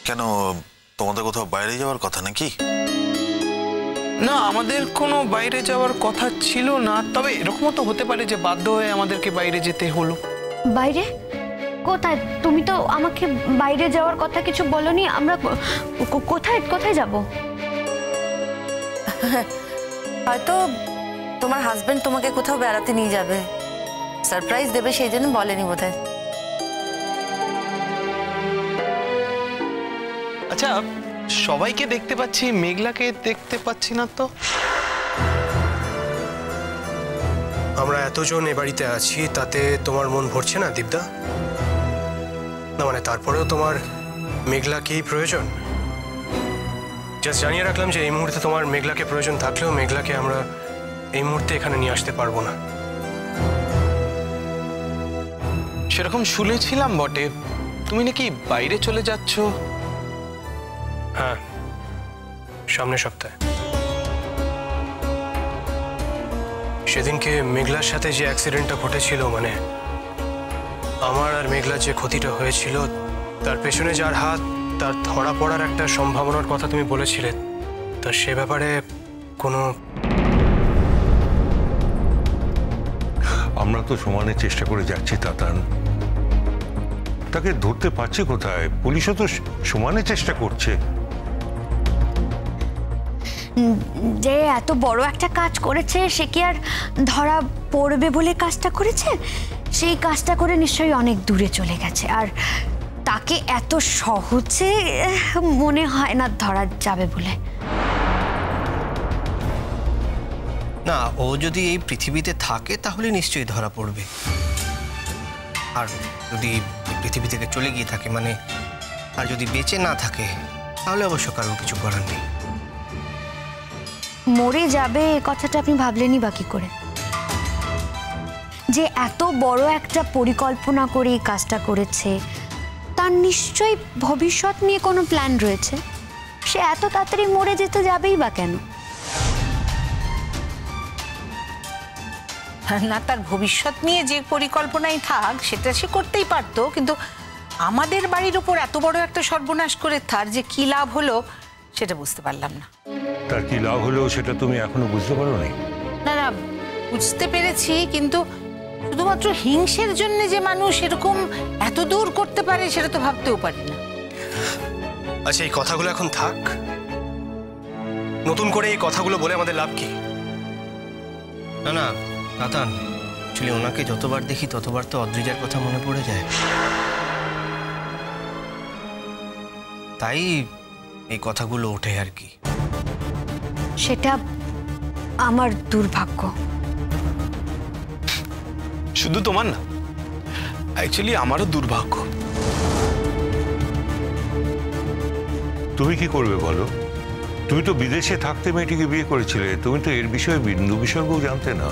কেন, তোমাদের কোথাও বাইরে যাওয়ার কথা নাকি? না, আমাদের কোনো বাইরে যাওয়ার কথা ছিল না, তবে এরকমও তো হতে পারে যে বাধ্য হয়ে আমাদেরকে বাইরে যেতে হলো। বাইরে কোথায়? তুমি তো আমাকে বাইরে যাওয়ার কথা কিছু বলনি। আমরা কোথায় কোথায় যাব? হয়তো তোমার হাজবেন্ড তোমাকে কোথাও বেড়াতে নিয়ে যাবে, সারপ্রাইজ দেবে, সেই জন্য বলেনি বোধহয়। আচ্ছা, সবাইকে দেখতে পাচ্ছি, মেঘলাকে দেখতে পাচ্ছি না তো। আমরা এতজন এ বাড়িতে আছি, তাতে তোমার মন ভরছে না দীপদা? না মানে তারপরেও তোমার মেঘলাকেই প্রয়োজন? জাস্ট জানিয়ে রাখলাম যে এই মুহূর্তে তোমার মেঘলাকে প্রয়োজন থাকলেও মেঘলাকে আমরা এই মুহূর্তে এখানে নিয়ে আসতে পারবো না। সেরকম শুনেছিলাম বটে, তুমি নাকি বাইরে চলে যাচ্ছ। হ্যাঁ, সামনের সপ্তাহে। সেদিনকে মেঘলার সাথে যে অ্যাক্সিডেন্টটা ঘটেছিল, মানে আমার আর মেঘলার যে ক্ষতিটা হয়েছিল, তার পেছনে যার হাত, তার ধরা পড়ার একটা সম্ভাবনার কথা তুমি বলেছিলে, তা সে ব্যাপারে কোনো? আমরা তো সমানে চেষ্টা করে যাচ্ছি তাতান, তাকে ধরতে পারছি কোথায়? পুলিশও তো সমানে চেষ্টা করছে। যে এত বড় একটা কাজ করেছে, সে কি আর ধরা পড়বে বলে কাজটা করেছে? সেই কাজটা করে নিশ্চয়ই অনেক দূরে চলে গেছে, আর তাকে এত সহজে মনে হয় না ধরা যাবে বলে। না, ও যদি এই পৃথিবীতে থাকে তাহলে নিশ্চয়ই ধরা পড়বে, আর যদি পৃথিবী থেকে চলে গিয়ে থাকে মানে, আর যদি বেঁচে না থাকে তাহলে অবশ্য কারোর কিছু করার নেই। মরে যাবে এ কথাটা আপনি ভাবলেনই বা কি করে? যে এত বড় একটা পরিকল্পনা করে এই কাজটা করেছে, তার নিশ্চয়ই ভবিষ্যৎ নিয়ে কোনো প্ল্যান রয়েছে। সে এত তাড়াতাড়ি মরে যেতে যাবেই বা কেন? না, তার ভবিষ্যৎ নিয়ে যে পরিকল্পনাই থাক সেটা সে করতেই পারতো, কিন্তু আমাদের বাড়ির উপর এত বড় একটা সর্বনাশ করে তার যে কি লাভ হলো সেটা বুঝতে পারলাম না। তার কি লাভ হলো সেটা তুমি এখনো বুঝতে পারোনি? না না, বুঝতে পেরেছি, কিন্তু শুধুমাত্র হিংসের জন্য যে মানুষ এরকম এত দূর করতে পারে সেটা তো ভাবতেও পারি না। আচ্ছা, এই কথাগুলো এখন থাক। নতুন করে এই কথাগুলো বলে আমাদের লাভ কি? না না তাতান, অ্যাকচুয়ালি ওনাকে যতবার দেখি ততবার তো অদ্রিজার কথা মনে পড়ে যায়, তাই এই কথাগুলো ওঠে আর কি। সেটা আমার দুর্ভাগ্য। শুধু তোমার না, অ্যাকচুয়ালি আমারও দুর্ভাগ্য। তুমি কি করবে বলো? তুমি তো বিদেশে থাকতে মেয়েটিকে বিয়ে করেছিলে, তুমি তো এর বিষয়ে বিন্দু বিসর্গও জানতে না।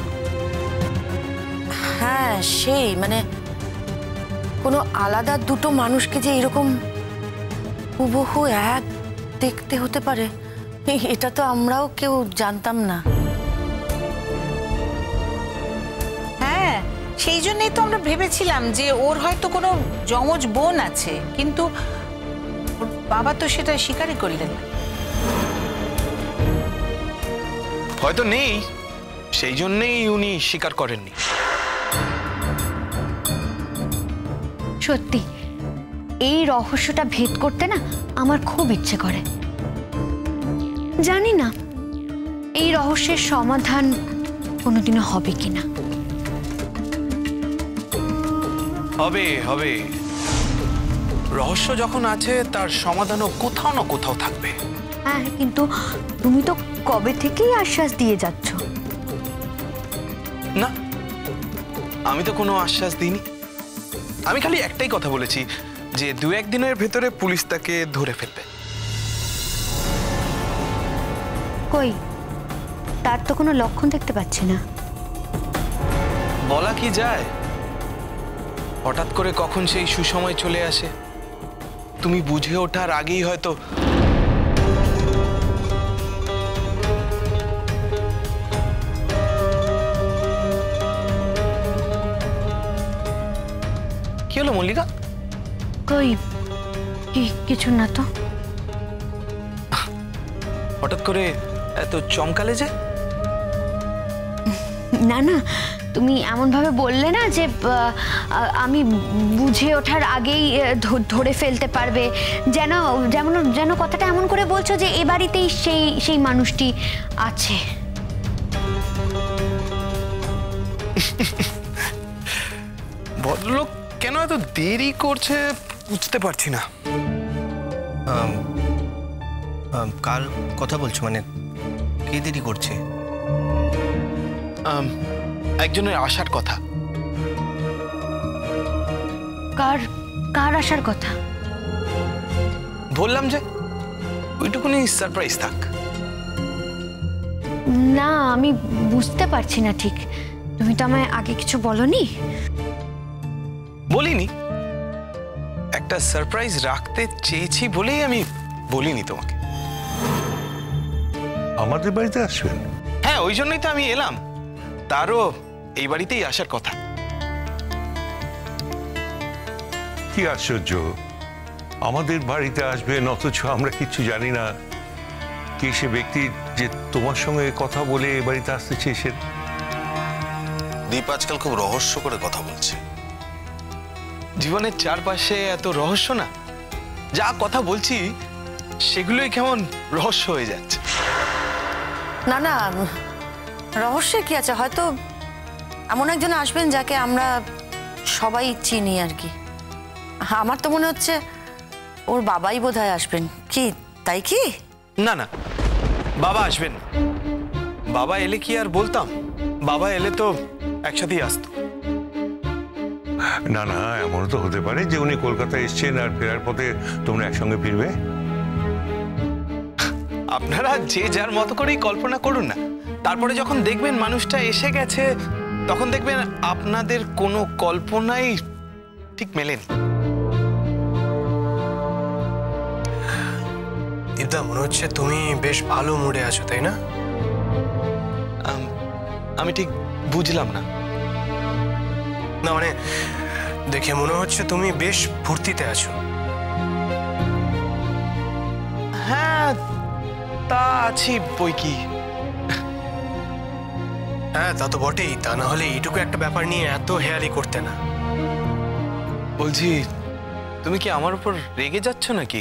হ্যাঁ, সেই মানে কোনো আলাদা দুটো মানুষকে যে এরকম হুবহু এক দেখতে হতে পারে, এটা তো আমরাও কেউ জানতাম না। হ্যাঁ, সেই জন্যই তো আমরা ভেবেছিলাম যে ওর হয়তো কোনো যমজ বোন আছে, কিন্তু ওর বাবা তো সেটা স্বীকারই করলেন না। হয়তো নেই, সেই জন্যই উনি স্বীকার করেননি। সত্যি এই রহস্যটা ভেদ করতে না আমার খুব ইচ্ছে করে। জানি না এই রহস্যের সমাধান কোনোদিনও হবে কিনা। হবে হবে, রহস্য যখন আছে তার সমাধানও কোথাও না কোথাও থাকবে। হ্যাঁ, কিন্তু তুমি তো কবে থেকেই আশ্বাস দিয়ে যাচ্ছ। না, আমি তো কোনো আশ্বাস দিইনি। আমি খালি একটাই কথা বলেছি যে 2-1 দিনের ভেতরে পুলিশ তাকে ধরে ফেলবে। কই, তার তো কোনো লক্ষণ দেখতে পাচ্ছি না। বলা কি যায়, হঠাৎ করে কখন সেই সুসময় চলে আসে, তুমি বুঝে ওঠার আগেই হয়তো। কি হলো মল্লিকা? কই, কিছু না তো। হঠাৎ করে এত চমকালে যে? না না, তুমি এমনভাবে বললে না যে আমি বুঝে ওঠার আগেই ধরে ফেলতে পারবে, যেন যেমন যেন কথাটা এমন করে বলছো যে এ বাড়িতেই সেই মানুষটি আছে। ভদ্রলোক কেন এত দেরি করছে বুঝতে পারছি না। কার কথা বলছো? মানে কে দেরি করছে? একজনের আসার কথা। কার কার আসার কথা? বললাম যে ওইটুকুনি সারপ্রাইজ থাক। না, আমি বুঝতে পারছি না ঠিক। তুমি তো আমায় আগে কিছু বলনি। বলিনি, একটা সারপ্রাইজ রাখতে চেয়েছি বলেই আমি বলিনি তোমাকে। আমাদের বাড়িতে আসবেন? হ্যাঁ, ওই জন্যই তো আমি এলাম। তারও এই বাড়িতেই আসার কথা। কি আশ্চর্য, আমাদের বাড়িতে আসবেন অথচ আমরা কিচ্ছু জানি না কে সে ব্যক্তি যে তোমার সঙ্গে কথা বলে এ বাড়িতে আসতে চেয়েছেন। দীপ আজকাল খুব রহস্য করে কথা বলছে। জীবনের চারপাশে এত রহস্য না, যা কথা বলছি সেগুলোই কেমন রহস্য হয়ে যাচ্ছে। না না, রহস্যের কি আছে? হয়তো এমন একজন আসবেন যাকে আমরা সবাই চিনি আর কি। আমার তো মনে হচ্ছে ওর বাবাই বোধহয় আসবেন। কি তাই কি? না না, বাবা আসবেন। বাবা এলে কি আর বলতাম? বাবা এলে তো একসাথেই আসতো। না না, এমন তো হতে পারে যে উনি কলকাতায় এসছেন আর ফেরার পথে তোমরা একসঙ্গে ফিরবে। আপনারা যে যার মতো করেই কল্পনা করুন না, তারপরে যখন দেখবেন মানুষটা এসে গেছে তখন দেখবেন আপনাদের কোনো কল্পনাই ঠিক মেলেনি। দীপদা, মনে হচ্ছে তুমি বেশ ভালো মুডে আছো, তাই না? আমি ঠিক বুঝলাম না। না মানে দেখে মনে হচ্ছে তুমি বেশ ফুর্তিতে আছো। হ্যাঁ, তা আছি বই কি। হ্যাঁ, তা তো বটেই। তা না হলে এইটুকু একটা ব্যাপার নিয়ে এত হেয়ালি করতে না। বলছি, তুমি কি আমার উপর রেগে যাচ্ছ নাকি?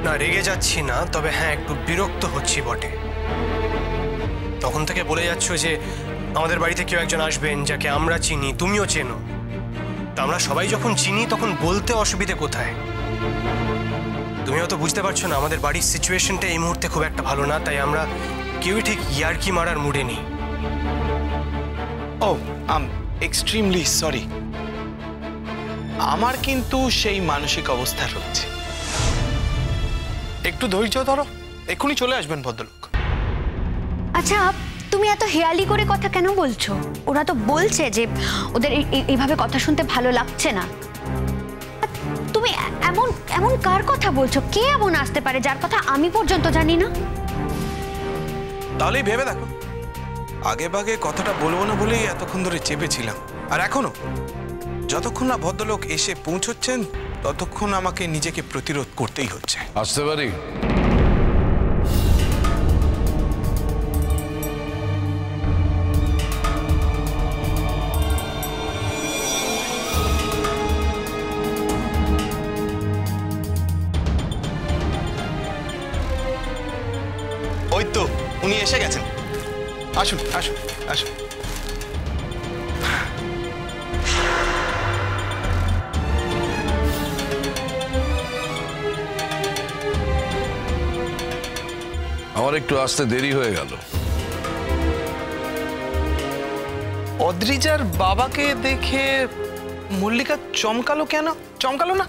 না, রেগে যাচ্ছি না, তবে হ্যাঁ একটু বিরক্ত হচ্ছি বটে। তখন থেকে বলে যাচ্ছ যে আমাদের বাড়িতে কেউ একজন আসবেন যাকে আমরা চিনি, তুমিও চেনো। তা আমরা সবাই যখন চিনি তখন বলতে অসুবিধে কোথায়? তুমি হয়তো বুঝতে পারছো না, আমাদের বাড়ির সিচুয়েশনটা এই মুহূর্তে খুব একটা ভালো না, তাই আমরা কেউই ঠিক ইয়ার্কি মারার মুডে নেই। ও, এক্সট্রিমলি সরি। আমার কিন্তু সেই মানসিক অবস্থা রয়েছে। একটু ধৈর্য ধরো, এক্ষুনি চলে আসবেন ভদ্রলোক। আচ্ছা, তুমি এত হেয়ালি করে কথা কেন বলছো? ওরা তো বলছে যে ওদের এইভাবে কথা শুনতে ভালো লাগছে না। তুমি এমন এমন কার কথা বলছো? কে এমন আসতে পারে যার কথা আমি পর্যন্ত জানি না? তাহলেই ভেবে দেখো। আগে ভাগে কথাটা বলবো না বলেই এতক্ষণ ধরে চেপেছিলাম, আর এখনো যতক্ষণ না ভদ্রলোক এসে পৌঁছচ্ছেন ততক্ষণ আমাকে নিজেকে প্রতিরোধ করতেই হচ্ছে। আসতে পারি? ওই তো উনি এসে গেছেন। আসুন আসুন আসুন। আমার একটু আসতে দেরি হয়ে গেল। অদ্রিজার বাবাকে দেখে মল্লিকা চমকালো কেন? চমকালো না?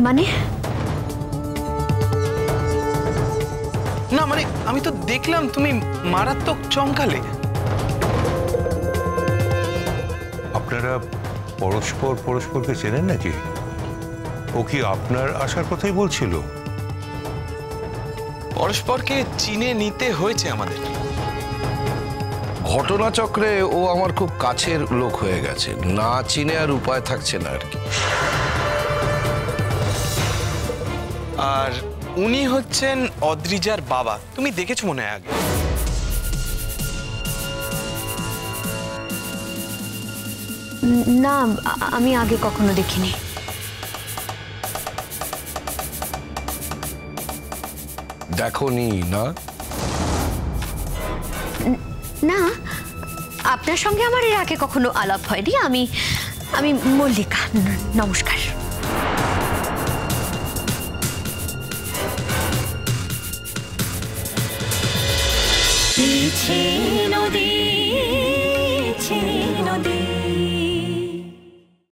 মানে না মানে আমি তো দেখলাম তুমি মারাত্মক চমকালে। আপনারা পরস্পর পরস্পরকে চেনেন নাকি? ও কি আপনার আসার কথাই বলছিল? পরস্পরকে চিনে নিতে হয়েছে আমাদের। ঘটনাচক্রে ও আমার খুব কাছের লোক হয়ে গেছে, না চিনে আর উপায় থাকছে না আর কি। আর উনি হচ্ছেন অদ্রিজার বাবা, তুমি দেখেছো মনে হয় আগে। না, আমি আগে কখনো দেখিনি। দেখোনি না? না, আপনার সঙ্গে আমার এর আগে কখনো আলাপ হয়নি। আমি মল্লিকা। নমস্কার। নদী